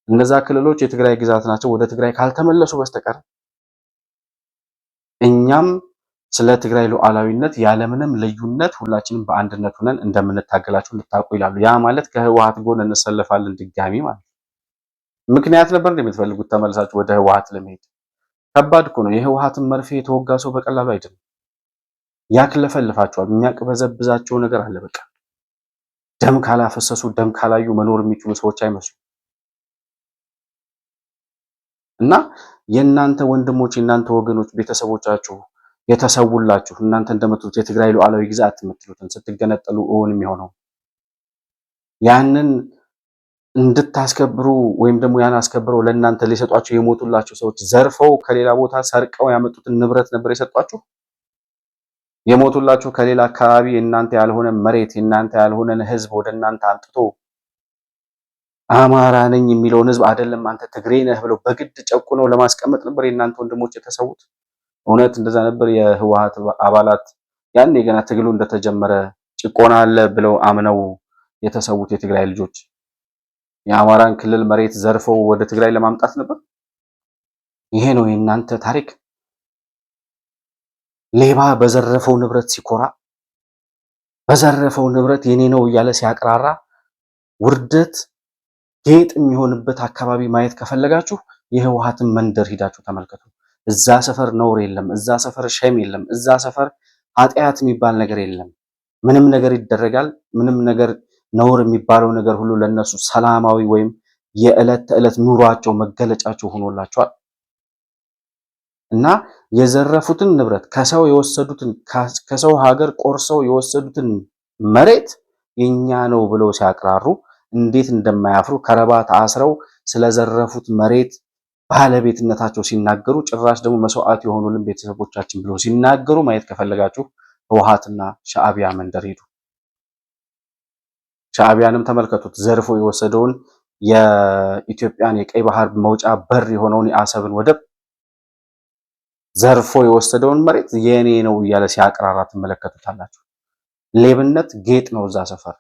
እነዛ ክልሎች የትግራይ ግዛት ናቸው። ወደ ትግራይ ካልተመለሱ በስተቀር እኛም ስለ ትግራይ ሉዓላዊነት ያለምንም ልዩነት ሁላችንም በአንድነት ሆነን እንደምንታገላቸው እንድታውቁ ይላሉ። ያ ማለት ከህወሓት ጎን እንሰለፋለን ድጋሚ ማለት። ምክንያት ነበር እንደምትፈልጉት ተመልሳችሁ ወደ ህወሓት ለመሄድ ከባድ እኮ ነው። የህወሓትን መርፌ የተወጋ ሰው በቀላሉ አይደለም። ያክለፈልፋቸዋል። የሚያቅበዘብዛቸው ነገር አለ። በቃ ደም ካላፈሰሱ ደም ካላዩ መኖር የሚችሉ ሰዎች አይመስሉም። እና የእናንተ ወንድሞች የእናንተ ወገኖች ቤተሰቦቻችሁ የተሰውላችሁ እናንተ እንደምትሉት የትግራይ ሉዓላዊ ግዛት የምትሉትን ስትገነጠሉ እውን የሚሆነው ያንን እንድታስከብሩ ወይም ደግሞ ያን አስከብረው ለእናንተ ሊሰጧቸው የሞቱላችሁ ሰዎች ዘርፈው ከሌላ ቦታ ሰርቀው ያመጡትን ንብረት ነበር የሰጧችሁ። የሞቱላችሁ ከሌላ አካባቢ የእናንተ ያልሆነ መሬት የእናንተ ያልሆነን ህዝብ ወደ እናንተ አምጥቶ አማራ ነኝ የሚለውን ህዝብ አይደለም አንተ ትግሬ ነህ ብለው በግድ ጨቁነው ለማስቀመጥ ነበር የእናንተ ወንድሞች የተሰዉት። እውነት እንደዛ ነበር? የህወሓት አባላት ያን ገና ትግሉ እንደተጀመረ ጭቆና አለ ብለው አምነው የተሰዉት የትግራይ ልጆች የአማራን ክልል መሬት ዘርፈው ወደ ትግራይ ለማምጣት ነበር? ይሄ ነው የእናንተ ታሪክ? ሌባ በዘረፈው ንብረት ሲኮራ፣ በዘረፈው ንብረት የኔ ነው እያለ ሲያቅራራ፣ ውርደት ጌጥ የሚሆንበት አካባቢ ማየት ከፈለጋችሁ የህወሓትን መንደር ሂዳችሁ ተመልከቱ። እዛ ሰፈር ነውር የለም፣ እዛ ሰፈር ሸም የለም፣ እዛ ሰፈር ኃጢአት የሚባል ነገር የለም። ምንም ነገር ይደረጋል። ምንም ነገር ነውር የሚባለው ነገር ሁሉ ለነሱ ሰላማዊ ወይም የዕለት ተዕለት ኑሯቸው መገለጫቸው ሆኖላቸዋል። እና የዘረፉትን ንብረት ከሰው የወሰዱትን ከሰው ሀገር ቆርሰው የወሰዱትን መሬት የኛ ነው ብለው ሲያቅራሩ እንዴት እንደማያፍሩ ከረባት አስረው ስለዘረፉት መሬት ባለቤትነታቸው ሲናገሩ ጭራሽ ደግሞ መስዋዕት የሆኑልን ቤተሰቦቻችን ብለው ሲናገሩ ማየት ከፈለጋችሁ ህወሓትና ሻዕቢያ መንደር ሄዱ። ሻዕቢያንም ተመልከቱት። ዘርፎ የወሰደውን የኢትዮጵያን የቀይ ባህር መውጫ በር የሆነውን የአሰብን ወደብ ዘርፎ የወሰደውን መሬት የኔ ነው እያለ ሲያቅራራ ትመለከቱታላችሁ። ሌብነት ጌጥ ነው እዛ ሰፈር።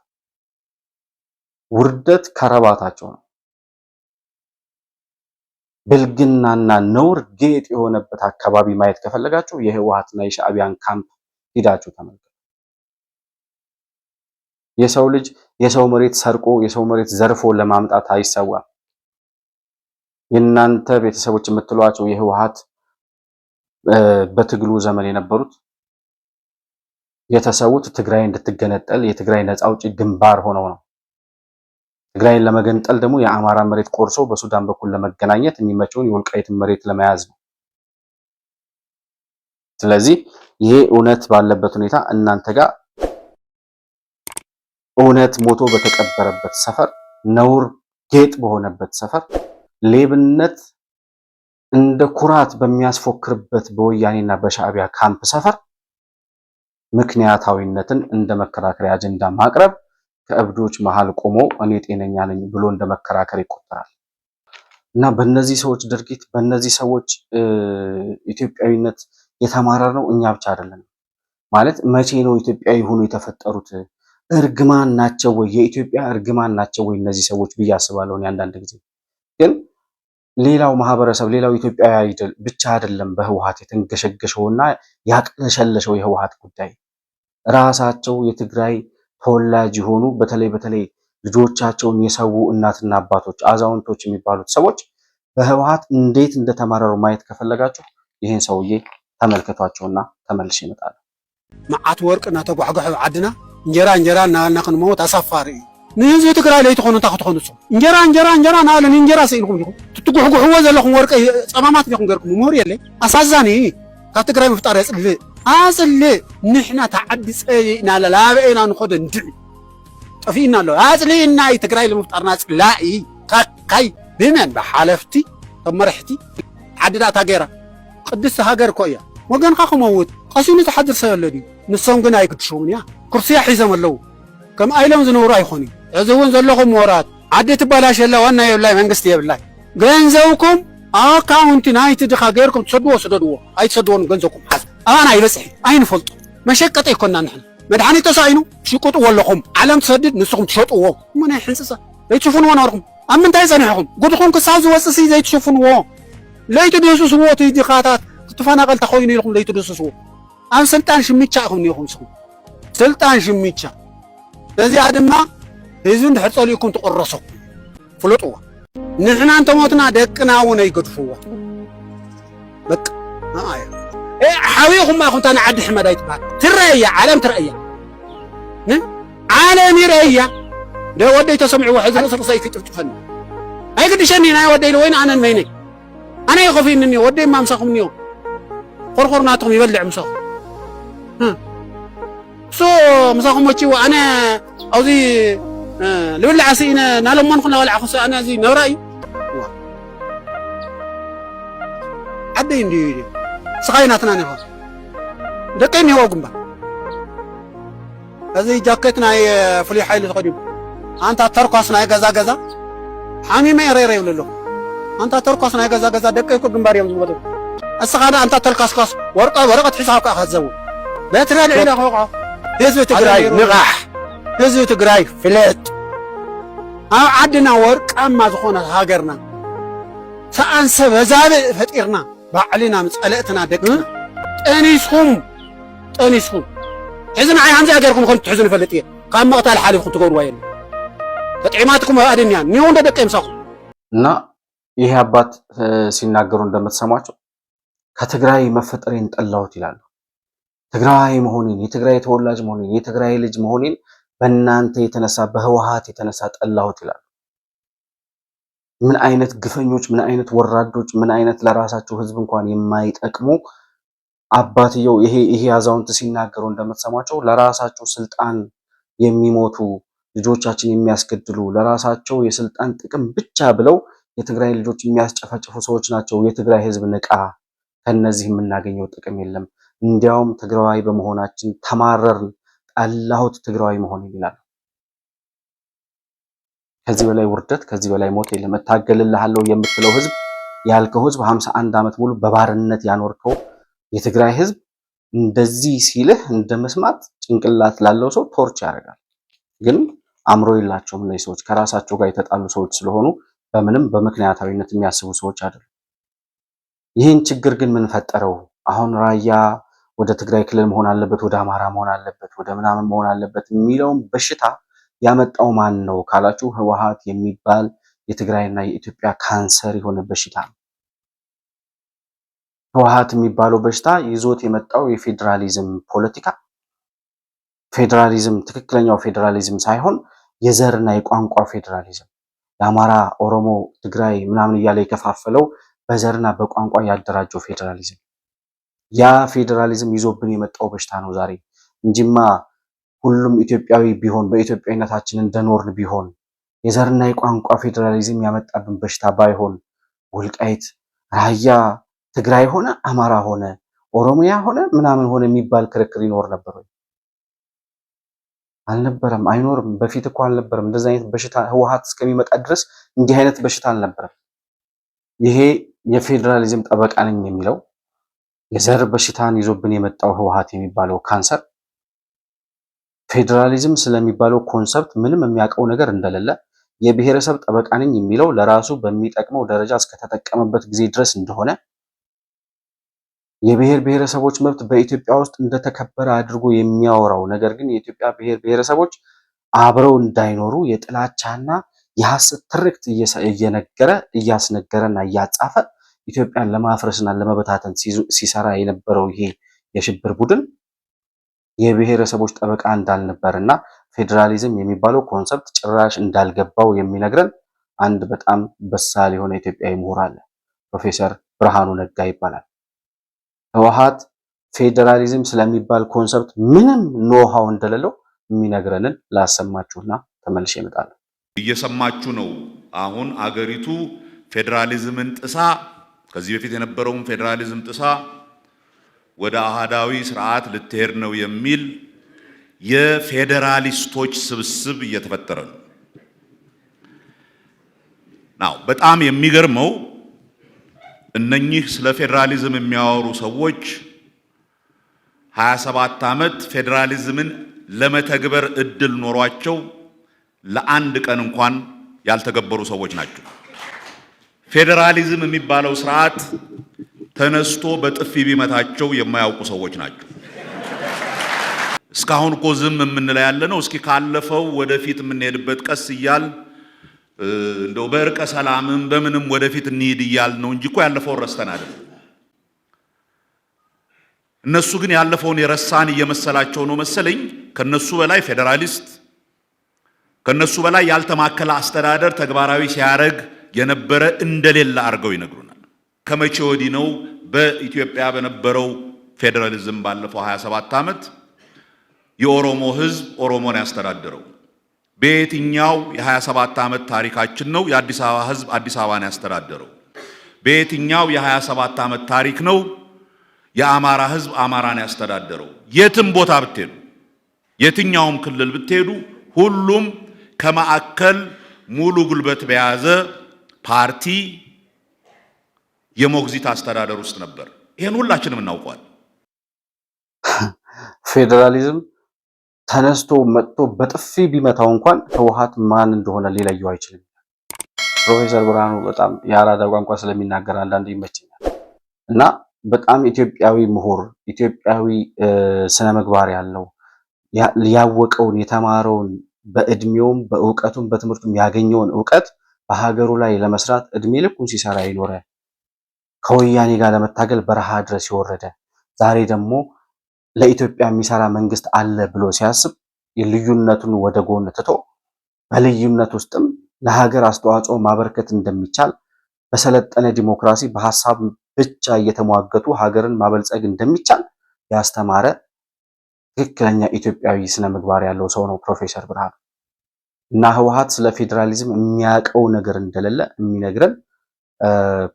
ውርደት ከረባታቸው ነው። ብልግናና ነውር ጌጥ የሆነበት አካባቢ ማየት ከፈለጋችሁ የህወሓትና የሻዕቢያን ካምፕ ሂዳችሁ ተመልከቱ። የሰው ልጅ የሰው መሬት ሰርቆ የሰው መሬት ዘርፎ ለማምጣት አይሰዋም። የእናንተ ቤተሰቦች የምትሏቸው የህወሓት በትግሉ ዘመን የነበሩት የተሰዉት ትግራይ እንድትገነጠል የትግራይ ነፃ አውጪ ግንባር ሆነው ነው። ትግራይን ለመገንጠል ደግሞ የአማራ መሬት ቆርሶ በሱዳን በኩል ለመገናኘት የሚመቸውን የወልቃይትን መሬት ለመያዝ ነው። ስለዚህ ይሄ እውነት ባለበት ሁኔታ እናንተ ጋር እውነት ሞቶ በተቀበረበት ሰፈር፣ ነውር ጌጥ በሆነበት ሰፈር፣ ሌብነት እንደ ኩራት በሚያስፎክርበት በወያኔና በሻዕቢያ ካምፕ ሰፈር ምክንያታዊነትን እንደ መከራከሪያ አጀንዳ ማቅረብ ከእብዶች መሃል ቆሞ እኔ ጤነኛ ነኝ ብሎ እንደ መከራከር ይቆጠራል። እና በእነዚህ ሰዎች ድርጊት በእነዚህ ሰዎች ኢትዮጵያዊነት የተማረር ነው እኛ ብቻ አይደለም። ማለት መቼ ነው ኢትዮጵያዊ ሆኖ የተፈጠሩት? እርግማን ናቸው ወይ? የኢትዮጵያ እርግማን ናቸው ወይ እነዚህ ሰዎች ብዬ አስባለሁ። አንዳንድ ጊዜ ግን ሌላው ማህበረሰብ ሌላው ኢትዮጵያዊ ብቻ አይደለም በህወሓት የተንገሸገሸውና ያቅለሸለሸው የህወሓት ጉዳይ። ራሳቸው የትግራይ ተወላጅ የሆኑ በተለይ ልጆቻቸውን የሰው እናትና አባቶች አዛውንቶች የሚባሉት ሰዎች በህወሓት እንዴት እንደተማረሩ ማየት ከፈለጋችሁ ይህን ሰውዬ ተመልከቷቸውና ተመልሼ እመጣለሁ። መዓት ወርቅ እናተጓሕጓሕ ዓድና እንጀራ እናበልና ክንመውት አሳፋሪ እዩ። ንህዝቢ ትግራይ ለይቲ ኮኑ እንታይ ክትኾኑ እሱ እንጀራ ናበለን እንጀራ ስኢልኩም ኢኹም ትትጉሕጉሕዎ ዘለኹም ወርቂ ፀማማት ኢኹም ገርኩም ምሁር የለ ኣሳዛኒ ካብ ትግራይ ምፍጣር ኣፅልእ ንሕና ተዓዲ ፀይእና ላበአና ንኾደ እንድዕ ጠፊእና ኣሎ ኣፅልእና ትግራይ ንምፍጣርና ፅላኢ ካካይ ብመን ብሓለፍቲ ከም መራሕቲ ዓድዳታ ገይራ ቅድስቲ ሃገር እኮ እያ ወገንካ ክመውት ቀሲኑ ዝሓድር ሰብ ኣሎ ድዩ? ንሶም ግን ኣይክድሽውን እያ ኩርስያ ሒዞም ኣለዉ ከም ኣይሎም ዝነብሩ ኣይኮኑ። እዚ እውን ዘለኹም ምሁራት ዓዲ ትበላሸላ ዋና የብላይ መንግስቲ የብላይ ገንዘብኩም ኣካውንቲ ናይቲ ድኻ ገይርኩም ትሰድዎ ስደድዎ ኣይትሰድዎን ገንዘብኩም ሓዝ ኣባና ይበፅሒ ኣይንፈልጦ መሸቀጥ ይኮንና ንሕና መድሓኒት ተሳኢኑ ትሽቅጥዎ ኣለኹም ዓለም ትሰድድ ንስኹም ትሸጥዎ መናይ ሕንፅፃ ዘይትሽፍንዎ ነበርኩም ኣብ ምንታይ ፀኒሕኹም ጉድኹም ክሳብ ዝወፅሲ ዘይትሽፍንዎ ለይትድህስስዎ እቲ ድኻታት ትፈናቐልታ ኮይኑ ኢልኩም ለይትድህስስዎ ኣብ ስልጣን ሽሚቻ ኢኹም ኒኹም ንስኹም ስልጣን ሽሚቻ እዚኣ ድማ ህዝቢ እንድሕር ፀሊኡኩም ትቆረሰኩም ፍለጥዎ ንሕና እንተሞትና ደቅና እውን ኣይገድፍዎ በቃ حاويهم ما كنت أنا عد حمد يتبع ترأي عالم ترأي عالم يرأي ده ودي تسمع واحد رسل صيف تفتحني أي قد شني أنا ودي لوين أنا الميني أنا يخفي مني ودي ما مسخ مني قرقر ناتهم يبلع مسخ سو مسخ ماشي وأنا أوزي لولا عسينا نالهم من خلنا ولا عخص أنا زي نرأي عدين دي سخايناتنا نهو دقيني هو قنبا هذه جاكيتنا فلي حيل القديم أنت ترقصنا غزا غزا حامي ما يري له أنت ترقصنا غزا غزا دقيكو قنبار يوم زبدو السخانة أنت ترقص ورقة حسابك أخذ لا ترى العيلة خوقع هزو تقراي نغاح هزو تقراي فلت عدنا ورق أما زخونة هاجرنا سأنسى بزاب فتيرنا بعلينا مسألتنا دقنا أنيسهم حزن عي همزة أجركم كنت تحزن فلتيه قام مقتل حالي كنت تقول وين فتعيماتكم هادين يعني نيون دقة يمسخ እና ይሄ አባት ሲናገሩ እንደምትሰማቸው ከትግራይ መፈጠሬን ጠላሁት ይላሉ። ትግራይ መሆኔን የትግራይ ተወላጅ መሆኔን የትግራይ ልጅ መሆኔን በእናንተ የተነሳ በህወሓት የተነሳ ጠላሁት ይላሉ። ምን አይነት ግፈኞች፣ ምን አይነት ወራዶች፣ ምን አይነት ለራሳቸው ህዝብ እንኳን የማይጠቅሙ አባትየው ይሄ አዛውንት ሲናገሩ እንደምትሰማቸው ለራሳቸው ስልጣን የሚሞቱ ልጆቻችን የሚያስገድሉ ለራሳቸው የስልጣን ጥቅም ብቻ ብለው የትግራይ ልጆች የሚያስጨፈጭፉ ሰዎች ናቸው። የትግራይ ህዝብ ንቃ፣ ከነዚህ የምናገኘው ጥቅም የለም፣ እንዲያውም ትግራዋይ በመሆናችን ተማረርን፣ ጠላሁት ትግራዋይ መሆን ይላል። ከዚህ በላይ ውርደት፣ ከዚህ በላይ ሞት የለም። እታገልልሃለሁ የምትለው ህዝብ ያልከው ህዝብ 51 ዓመት ሙሉ በባርነት ያኖርከው የትግራይ ህዝብ እንደዚህ ሲልህ እንደመስማት ጭንቅላት ላለው ሰው ቶርች ያደርጋል። ግን አእምሮ የላቸውም እነዚህ ሰዎች፣ ከራሳቸው ጋር የተጣሉ ሰዎች ስለሆኑ በምንም በምክንያታዊነት የሚያስቡ ሰዎች አይደሉም። ይህን ችግር ግን ምን ፈጠረው? አሁን ራያ ወደ ትግራይ ክልል መሆን አለበት፣ ወደ አማራ መሆን አለበት፣ ወደ ምናምን መሆን አለበት የሚለውን በሽታ ያመጣው ማን ነው ካላችሁ ህወሓት የሚባል የትግራይና የኢትዮጵያ ካንሰር የሆነ በሽታ ነው። ህወሓት የሚባለው በሽታ ይዞት የመጣው የፌዴራሊዝም ፖለቲካ፣ ፌዴራሊዝም ትክክለኛው ፌዴራሊዝም ሳይሆን የዘርና የቋንቋ ፌዴራሊዝም፣ የአማራ፣ ኦሮሞ፣ ትግራይ ምናምን እያለ የከፋፈለው በዘርና በቋንቋ ያደራጀው ፌዴራሊዝም፣ ያ ፌዴራሊዝም ይዞብን የመጣው በሽታ ነው ዛሬ እንጂማ ሁሉም ኢትዮጵያዊ ቢሆን በኢትዮጵያዊነታችን እንደኖርን ቢሆን የዘርና የቋንቋ ፌዴራሊዝም ያመጣብን በሽታ ባይሆን ወልቃይት፣ ራያ፣ ትግራይ ሆነ አማራ ሆነ ኦሮሚያ ሆነ ምናምን ሆነ የሚባል ክርክር ይኖር ነበር ወይ? አልነበረም፣ አይኖርም። በፊት እኮ አልነበረም እንደዚህ አይነት በሽታ። ህወሓት እስከሚመጣ ድረስ እንዲህ አይነት በሽታ አልነበረም። ይሄ የፌዴራሊዝም ጠበቃ ነኝ የሚለው የዘር በሽታን ይዞብን የመጣው ህወሓት የሚባለው ካንሰር ፌዴራሊዝም ስለሚባለው ኮንሰፕት ምንም የሚያውቀው ነገር እንደሌለ፣ የብሔረሰብ ጠበቃ ነኝ የሚለው ለራሱ በሚጠቅመው ደረጃ እስከተጠቀመበት ጊዜ ድረስ እንደሆነ፣ የብሔር ብሔረሰቦች መብት በኢትዮጵያ ውስጥ እንደተከበረ አድርጎ የሚያወራው ነገር ግን የኢትዮጵያ ብሔር ብሔረሰቦች አብረው እንዳይኖሩ የጥላቻና የሐሰት ትርክት እየነገረ እያስነገረና እያጻፈ ኢትዮጵያን ለማፍረስና ለመበታተን ሲሰራ የነበረው ይሄ የሽብር ቡድን የብሔረሰቦች ጠበቃ እንዳልነበርና ፌዴራሊዝም የሚባለው ኮንሰፕት ጭራሽ እንዳልገባው የሚነግረን አንድ በጣም በሳል የሆነ ኢትዮጵያዊ ምሁር አለ። ፕሮፌሰር ብርሃኑ ነጋ ይባላል። ህወሓት ፌዴራሊዝም ስለሚባል ኮንሰፕት ምንም ኖሃው እንደሌለው የሚነግረንን ላሰማችሁና ተመልሼ እመጣለሁ። እየሰማችሁ ነው። አሁን አገሪቱ ፌዴራሊዝምን ጥሳ ከዚህ በፊት የነበረውን ፌዴራሊዝም ጥሳ ወደ አሃዳዊ ስርዓት ልትሄድ ነው የሚል የፌዴራሊስቶች ስብስብ እየተፈጠረ ነው። ናው በጣም የሚገርመው እነኚህ ስለ ፌዴራሊዝም የሚያወሩ ሰዎች 27 ዓመት ፌዴራሊዝምን ለመተግበር እድል ኖሯቸው ለአንድ ቀን እንኳን ያልተገበሩ ሰዎች ናቸው። ፌዴራሊዝም የሚባለው ስርዓት ተነስቶ በጥፊ ቢመታቸው የማያውቁ ሰዎች ናቸው። እስካሁን እኮ ዝም የምንለው ያለ ነው። እስኪ ካለፈው ወደፊት የምንሄድበት ቀስ እያል እንደው በእርቀ ሰላምም በምንም ወደፊት እንሂድ እያል ነው እንጂ እኮ ያለፈው ረስተን አይደል። እነሱ ግን ያለፈውን የረሳን እየመሰላቸው ነው መሰለኝ። ከነሱ በላይ ፌዴራሊስት፣ ከነሱ በላይ ያልተማከለ አስተዳደር ተግባራዊ ሲያደርግ የነበረ እንደሌለ አድርገው ይነግሩናል። ከመቼ ወዲህ ነው በኢትዮጵያ በነበረው ፌዴራሊዝም ባለፈው 27 ዓመት የኦሮሞ ህዝብ ኦሮሞን ያስተዳደረው? በየትኛው የ27 ዓመት ታሪካችን ነው የአዲስ አበባ ህዝብ አዲስ አበባን ያስተዳደረው? በየትኛው የ27 ዓመት ታሪክ ነው የአማራ ህዝብ አማራን ያስተዳደረው? የትም ቦታ ብትሄዱ፣ የትኛውም ክልል ብትሄዱ ሁሉም ከማዕከል ሙሉ ጉልበት በያዘ ፓርቲ የሞግዚት አስተዳደር ውስጥ ነበር። ይሄን ሁላችንም እናውቀዋል። ፌዴራሊዝም ተነስቶ መጥቶ በጥፊ ቢመታው እንኳን ህወሓት ማን እንደሆነ ሊለየው አይችልም። ፕሮፌሰር ብርሃኑ በጣም የአራዳ ቋንቋ ስለሚናገር አንዳንድ ይመቸኛል እና በጣም ኢትዮጵያዊ ምሁር፣ ኢትዮጵያዊ ስነ ምግባር ያለው ያወቀውን የተማረውን በእድሜውም በእውቀቱም በትምህርቱም ያገኘውን እውቀት በሀገሩ ላይ ለመስራት እድሜ ልኩን ሲሰራ ይኖረ፣ ከወያኔ ጋር ለመታገል በረሃ ድረስ የወረደ፣ ዛሬ ደግሞ ለኢትዮጵያ የሚሰራ መንግስት አለ ብሎ ሲያስብ የልዩነቱን ወደ ጎን ትቶ በልዩነት ውስጥም ለሀገር አስተዋጽኦ ማበርከት እንደሚቻል፣ በሰለጠነ ዲሞክራሲ በሐሳብ ብቻ እየተሟገቱ ሀገርን ማበልጸግ እንደሚቻል ያስተማረ ትክክለኛ ኢትዮጵያዊ ስነ ምግባር ያለው ሰው ነው ፕሮፌሰር ብርሃኑ። እና ህወሓት ስለ ፌዴራሊዝም የሚያውቀው ነገር እንደሌለ የሚነግረን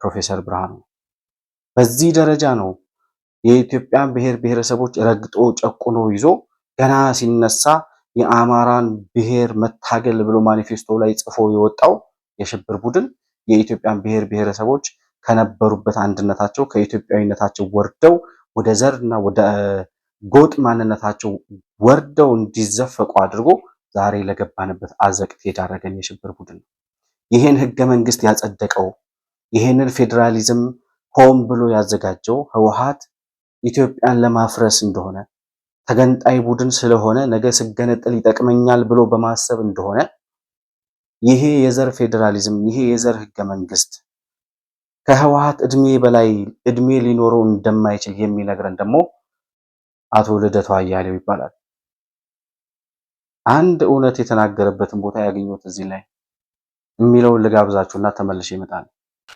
ፕሮፌሰር ብርሃኑ። በዚህ ደረጃ ነው የኢትዮጵያን ብሔር ብሔረሰቦች ረግጦ ጨቁኖ ይዞ ገና ሲነሳ የአማራን ብሔር መታገል ብሎ ማኒፌስቶ ላይ ጽፎ የወጣው የሽብር ቡድን የኢትዮጵያን ብሔር ብሔረሰቦች ከነበሩበት አንድነታቸው ከኢትዮጵያዊነታቸው ወርደው ወደ ዘርና ወደ ጎጥ ማንነታቸው ወርደው እንዲዘፈቁ አድርጎ ዛሬ ለገባንበት አዘቅት የዳረገን የሽብር ቡድን ነው። ይሄን ህገ መንግስት ያጸደቀው ይሄንን ፌዴራሊዝም ሆም ብሎ ያዘጋጀው ህወሓት ኢትዮጵያን ለማፍረስ እንደሆነ፣ ተገንጣይ ቡድን ስለሆነ ነገ ስገነጠል ይጠቅመኛል ብሎ በማሰብ እንደሆነ፣ ይሄ የዘር ፌዴራሊዝም ይሄ የዘር ህገ መንግስት ከህወሓት እድሜ በላይ እድሜ ሊኖረው እንደማይችል የሚነግረን ደግሞ አቶ ልደቱ አያሌው ይባላል። አንድ እውነት የተናገረበትን ቦታ ያገኙት እዚህ ላይ የሚለውን ልጋብዛችሁና ተመልሼ ይመጣል።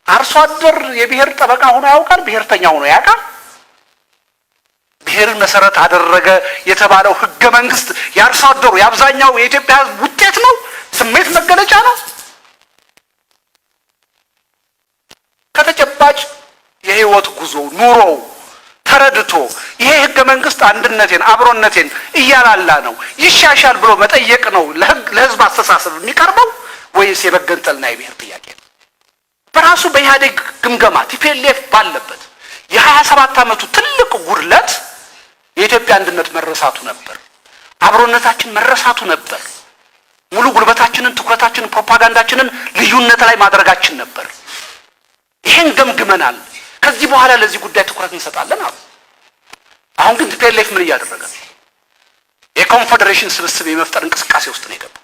አርሶ አደር የብሔር ጠበቃ ሆኖ ያውቃል? ብሔርተኛ ሆኖ ያውቃል? ብሔርን መሰረት አደረገ የተባለው ህገ መንግስት የአርሶ አደሩ የአብዛኛው የኢትዮጵያ ህዝብ ውጤት ነው፣ ስሜት መገለጫ ነው። ከተጨባጭ የህይወት ጉዞ ኑሮው ተረድቶ ይሄ ህገ መንግስት አንድነቴን አብሮነቴን እያላላ ነው ይሻሻል ብሎ መጠየቅ ነው ለህዝብ አስተሳሰብ የሚቀርበው ወይስ የመገንጠልና የብሔር ጥያቄ ነው? በራሱ በኢህአዴግ ግምገማ ቲፒኤልኤፍ ባለበት የ27 ዓመቱ ትልቅ ጉድለት የኢትዮጵያ አንድነት መረሳቱ ነበር፣ አብሮነታችን መረሳቱ ነበር፣ ሙሉ ጉልበታችንን ትኩረታችንን ፕሮፓጋንዳችንን ልዩነት ላይ ማድረጋችን ነበር። ይሄን ገምግመናል። ከዚህ በኋላ ለዚህ ጉዳይ ትኩረት እንሰጣለን አሉ። አሁን ግን ቲፒኤልኤፍ ምን እያደረገ ነው? የኮንፌዴሬሽን ስብስብ የመፍጠር እንቅስቃሴ ውስጥ ነው የገባው።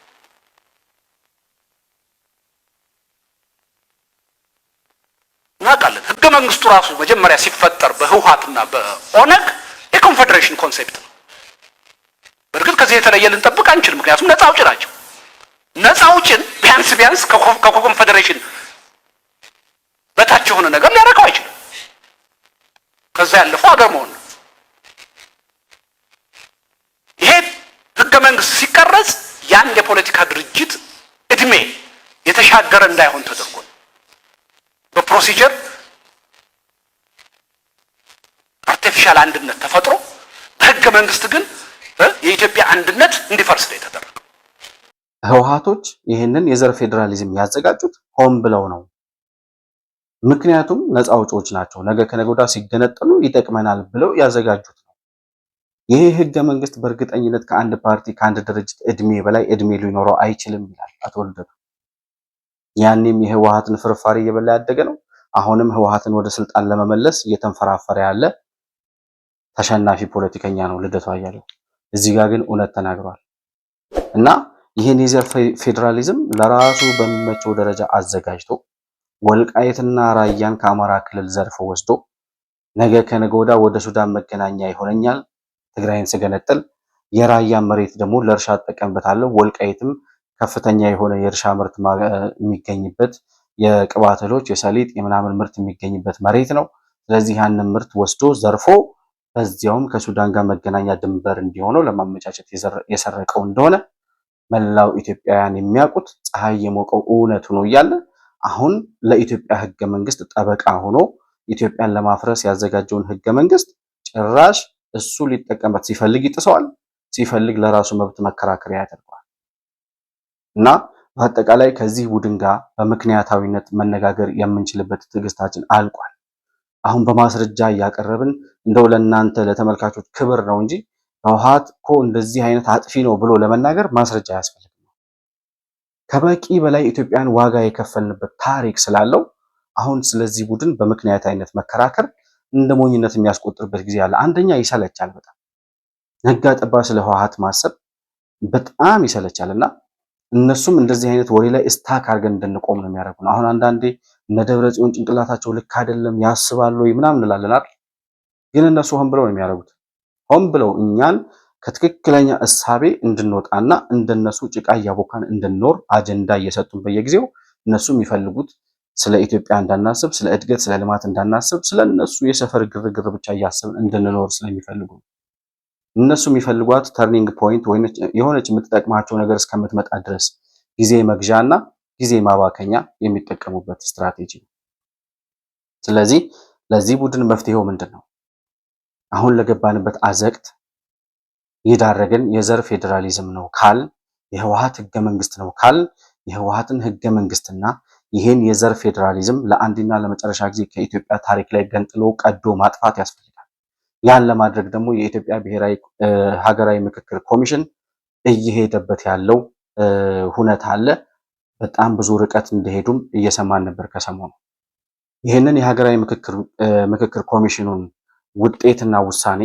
እናውቃለን። ህገ መንግስቱ ራሱ መጀመሪያ ሲፈጠር በህወሓትና በኦነግ የኮንፌዴሬሽን ኮንሴፕት ነው። በእርግጥ ከዚህ የተለየ ልንጠብቅ አንችልም፣ ምክንያቱም ነፃ አውጪ ናቸው። ነፃ አውጪን ቢያንስ ከኮንፌዴሬሽን በታች የሆነ ነገር ሊያረከው አይችልም። ከዛ ያለፈው ሀገር መሆን ነው። ይሄ ህገ መንግስት ሲቀረጽ የአንድ የፖለቲካ ድርጅት እድሜ የተሻገረ እንዳይሆን ተደርጎ በፕሮሲጀር አርቲፊሻል አንድነት ተፈጥሮ በህገ መንግስት ግን የኢትዮጵያ አንድነት እንዲፈርስ ነው የተደረገው። ህወሓቶች ይህንን የዘር ፌዴራሊዝም ያዘጋጁት ሆን ብለው ነው። ምክንያቱም ነፃ አውጪዎች ናቸው። ነገ ከነገ ወዲያ ሲገነጠሉ ይጠቅመናል ብለው ያዘጋጁት ነው። ይሄ ህገ መንግስት በእርግጠኝነት ከአንድ ፓርቲ ከአንድ ድርጅት እድሜ በላይ እድሜ ሊኖረው አይችልም ይላል አቶ ልደቱ። ያኔም የህወሓትን ፍርፋሪ እየበላ ያደገ ነው። አሁንም ህወሓትን ወደ ስልጣን ለመመለስ እየተንፈራፈረ ያለ ተሸናፊ ፖለቲከኛ ነው ልደቱ አያሌው። እዚህ ጋር ግን እውነት ተናግሯል እና ይህን የዘር ፌዴራሊዝም ለራሱ በሚመቸው ደረጃ አዘጋጅቶ ወልቃይትና ራያን ከአማራ ክልል ዘርፎ ወስዶ ነገ ከነገ ወዲያ ወደ ሱዳን መገናኛ ይሆነኛል፣ ትግራይን ስገነጥል የራያ መሬት ደግሞ ለእርሻ እጠቀምበታለሁ፣ ወልቃይትም ከፍተኛ የሆነ የእርሻ ምርት የሚገኝበት የቅባት እህሎች፣ የሰሊጥ የምናምን ምርት የሚገኝበት መሬት ነው። ስለዚህ ያንን ምርት ወስዶ ዘርፎ በዚያውም ከሱዳን ጋር መገናኛ ድንበር እንዲሆነው ለማመቻቸት የሰረቀው እንደሆነ መላው ኢትዮጵያውያን የሚያውቁት ፀሐይ የሞቀው እውነት ሆኖ እያለ አሁን ለኢትዮጵያ ህገ መንግስት ጠበቃ ሆኖ ኢትዮጵያን ለማፍረስ ያዘጋጀውን ህገ መንግስት ጭራሽ እሱ ሊጠቀምበት ሲፈልግ ይጥሰዋል፣ ሲፈልግ ለራሱ መብት መከራከሪያ ያደርገዋል። እና በአጠቃላይ ከዚህ ቡድን ጋር በምክንያታዊነት መነጋገር የምንችልበት ትዕግስታችን አልቋል። አሁን በማስረጃ እያቀረብን እንደው ለእናንተ ለተመልካቾች ክብር ነው እንጂ ህወሓት እኮ እንደዚህ አይነት አጥፊ ነው ብሎ ለመናገር ማስረጃ አያስፈልግም። ከበቂ በላይ ኢትዮጵያን ዋጋ የከፈልንበት ታሪክ ስላለው አሁን ስለዚህ ቡድን በምክንያታዊነት መከራከር እንደ ሞኝነት የሚያስቆጥርበት ጊዜ አለ። አንደኛ ይሰለቻል፣ በጣም ነጋ ጠባ ስለ ህወሓት ማሰብ በጣም ይሰለቻልና እነሱም እንደዚህ አይነት ወሬ ላይ ስታክ አድርገን እንድንቆም ነው የሚያደርጉን። አሁን አንዳንዴ እነ ደብረጽዮን ጭንቅላታቸው ልክ አይደለም ያስባሉ ወይ ምናምን እንላለን አይደል? ግን እነሱ ሆን ብለው ነው የሚያደርጉት። ሆን ብለው እኛን ከትክክለኛ እሳቤ እንድንወጣና እንደነሱ ጭቃ እያቦካን እንድንኖር አጀንዳ እየሰጡን በየጊዜው እነሱ የሚፈልጉት ስለ ኢትዮጵያ እንዳናስብ፣ ስለ እድገት፣ ስለ ልማት እንዳናስብ፣ ስለ እነሱ የሰፈር ግርግር ብቻ እያስብን እንድንኖር ስለሚፈልጉ እነሱ የሚፈልጓት ተርኒንግ ፖይንት ወይ የሆነች የምትጠቅማቸው ነገር እስከምትመጣ ድረስ ጊዜ መግዣና ጊዜ ማባከኛ የሚጠቀሙበት ስትራቴጂ ነው። ስለዚህ ለዚህ ቡድን መፍትሄው ምንድን ነው? አሁን ለገባንበት አዘቅት የዳረገን የዘር ፌዴራሊዝም ነው ካል፣ የህወሓት ህገ መንግስት ነው ካል፣ የህወሓትን ህገ መንግስትና ይሄን የዘር ፌዴራሊዝም ለአንድና ለመጨረሻ ጊዜ ከኢትዮጵያ ታሪክ ላይ ገንጥሎ ቀዶ ማጥፋት ያስፈልጋል። ያን ለማድረግ ደግሞ የኢትዮጵያ ብሔራዊ ሀገራዊ ምክክር ኮሚሽን እየሄደበት ያለው ሁነት አለ። በጣም ብዙ ርቀት እንደሄዱም እየሰማን ነበር ከሰሞኑ። ይህንን የሀገራዊ ምክክር ኮሚሽኑን ውጤትና ውሳኔ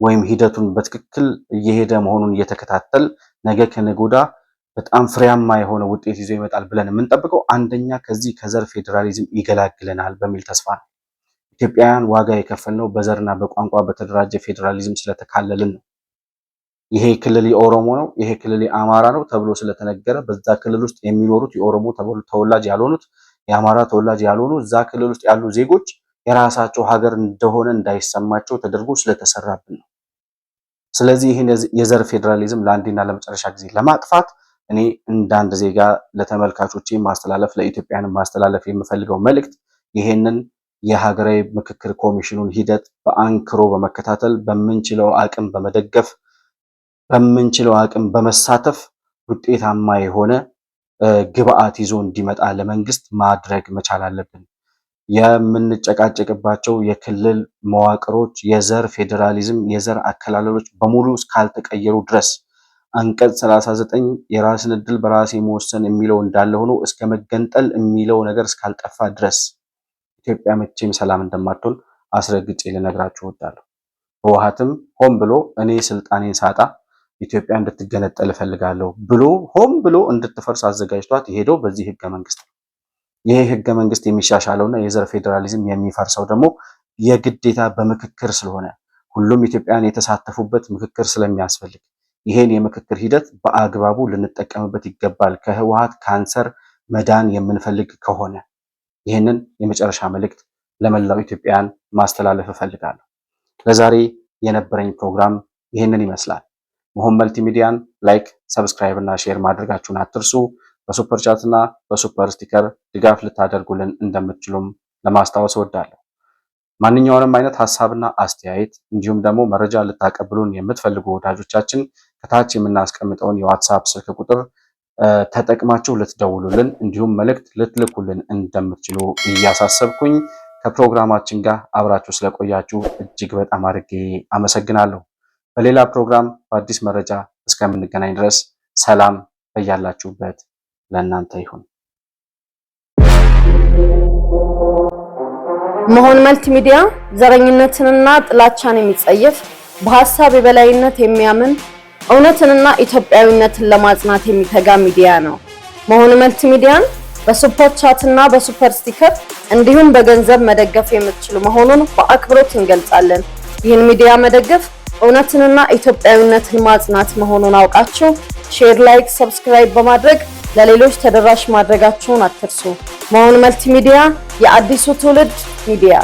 ወይም ሂደቱን በትክክል እየሄደ መሆኑን እየተከታተል ነገ ከነገ ወዲያ በጣም ፍሬያማ የሆነ ውጤት ይዞ ይመጣል ብለን የምንጠብቀው አንደኛ ከዚህ ከዘር ፌዴራሊዝም ይገላግለናል በሚል ተስፋ ነው። ኢትዮጵያውያን ዋጋ የከፈልነው በዘርና በቋንቋ በተደራጀ ፌዴራሊዝም ስለተካለልን ነው። ይሄ ክልል የኦሮሞ ነው፣ ይሄ ክልል የአማራ ነው ተብሎ ስለተነገረ በዛ ክልል ውስጥ የሚኖሩት የኦሮሞ ተወላጅ ያልሆኑት የአማራ ተወላጅ ያልሆኑ እዛ ክልል ውስጥ ያሉ ዜጎች የራሳቸው ሀገር እንደሆነ እንዳይሰማቸው ተደርጎ ስለተሰራብን ነው። ስለዚህ ይህን የዘር ፌዴራሊዝም ለአንዴና ለመጨረሻ ጊዜ ለማጥፋት እኔ እንዳንድ ዜጋ ለተመልካቾቼ ማስተላለፍ ለኢትዮጵያን ማስተላለፍ የምፈልገው መልእክት ይሄንን የሀገራዊ ምክክር ኮሚሽኑን ሂደት በአንክሮ በመከታተል በምንችለው አቅም በመደገፍ በምንችለው አቅም በመሳተፍ ውጤታማ የሆነ ግብአት ይዞ እንዲመጣ ለመንግስት ማድረግ መቻል አለብን። የምንጨቃጨቅባቸው የክልል መዋቅሮች፣ የዘር ፌዴራሊዝም፣ የዘር አከላለሎች በሙሉ እስካልተቀየሩ ድረስ አንቀጽ 39 የራስን ዕድል በራስ መወሰን የሚለው እንዳለ ሆኖ እስከ መገንጠል የሚለው ነገር እስካልጠፋ ድረስ ኢትዮጵያ መቼም ሰላም እንደማትሆን አስረግጬ ልነግራችሁ እወዳለሁ። ህወሓትም ሆን ብሎ እኔ ስልጣኔን ሳጣ ኢትዮጵያ እንድትገነጠል እፈልጋለሁ ብሎ ሆን ብሎ እንድትፈርስ አዘጋጅቷት የሄደው በዚህ ህገ መንግስት ነው። ይሄ ህገ መንግስት የሚሻሻለውና የዘር ፌዴራሊዝም የሚፈርሰው ደግሞ የግዴታ በምክክር ስለሆነ ሁሉም ኢትዮጵያውያን የተሳተፉበት ምክክር ስለሚያስፈልግ ይሄን የምክክር ሂደት በአግባቡ ልንጠቀምበት ይገባል። ከህወሓት ካንሰር መዳን የምንፈልግ ከሆነ ይህንን የመጨረሻ መልእክት ለመላው ኢትዮጵያውያን ማስተላለፍ እፈልጋለሁ። ለዛሬ የነበረኝ ፕሮግራም ይህንን ይመስላል። መሆን መልቲሚዲያን ላይክ፣ ሰብስክራይብ እና ሼር ማድረጋችሁን አትርሱ። በሱፐር ቻት እና በሱፐር ስቲከር ድጋፍ ልታደርጉልን እንደምትችሉም ለማስታወስ እወዳለሁ። ማንኛውንም አይነት ሀሳብና አስተያየት እንዲሁም ደግሞ መረጃ ልታቀብሉን የምትፈልጉ ወዳጆቻችን ከታች የምናስቀምጠውን የዋትስአፕ ስልክ ቁጥር ተጠቅማችሁ ልትደውሉልን እንዲሁም መልእክት ልትልኩልን እንደምትችሉ እያሳሰብኩኝ ከፕሮግራማችን ጋር አብራችሁ ስለቆያችሁ እጅግ በጣም አድርጌ አመሰግናለሁ። በሌላ ፕሮግራም በአዲስ መረጃ እስከምንገናኝ ድረስ ሰላም በያላችሁበት ለእናንተ ይሁን። መሆን መልቲሚዲያ ዘረኝነትንና ጥላቻን የሚጸየፍ በሐሳብ የበላይነት የሚያምን እውነትንና ኢትዮጵያዊነትን ለማጽናት የሚተጋ ሚዲያ ነው። መሆን መልቲሚዲያን በሱፐር ቻት እና በሱፐር ስቲከር እንዲሁም በገንዘብ መደገፍ የምትችሉ መሆኑን በአክብሮት እንገልጻለን። ይህን ሚዲያ መደገፍ እውነትንና ኢትዮጵያዊነትን ማጽናት መሆኑን አውቃችሁ ሼር፣ ላይክ፣ ሰብስክራይብ በማድረግ ለሌሎች ተደራሽ ማድረጋችሁን አትርሱ። መሆን መልቲሚዲያ የአዲሱ ትውልድ ሚዲያ